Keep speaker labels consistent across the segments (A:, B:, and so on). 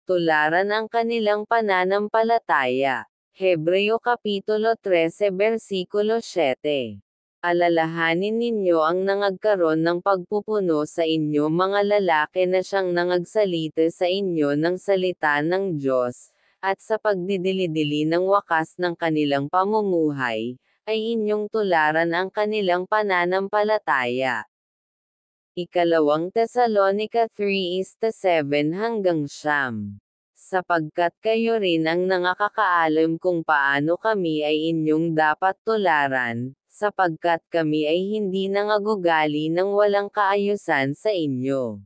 A: tularan ang kanilang pananampalataya. Hebreo Kapitulo 13 Versikulo 7. Alalahanin ninyo ang nangagkaroon ng pagpupuno sa inyo mga lalaki na siyang nangagsalita sa inyo ng salita ng Diyos, at sa pagdidili-dili ng wakas ng kanilang pamumuhay, ay inyong tularan ang kanilang pananampalataya. Ikalawang Tesalonica 3:7-9. Sapagkat kayo rin ang nakakaalam kung paano kami ay inyong dapat tularan, sapagkat kami ay hindi nangagugali ng walang kaayusan sa inyo.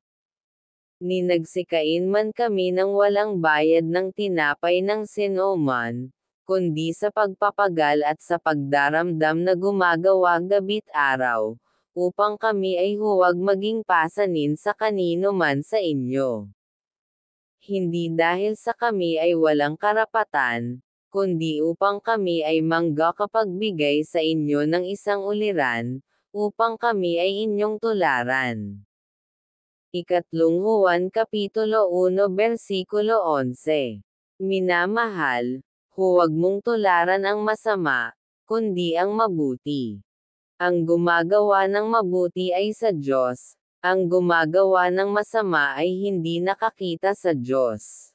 A: Ni nagsikain man kami ng walang bayad ng tinapay ng sinuman, kundi sa pagpapagal at sa pagdaramdam na gumagawa gabit araw, upang kami ay huwag maging pasanin sa kanino man sa inyo. Hindi dahil sa kami ay walang karapatan, kundi upang kami ay manggakapagbigay sa inyo ng isang uliran, upang kami ay inyong tularan. Ikatlong Juan Kapitulo 1 Versikulo 11. Minamahal, huwag mong tularan ang masama, kundi ang mabuti. Ang gumagawa ng mabuti ay sa Diyos, ang gumagawa ng masama ay hindi nakakita sa Diyos.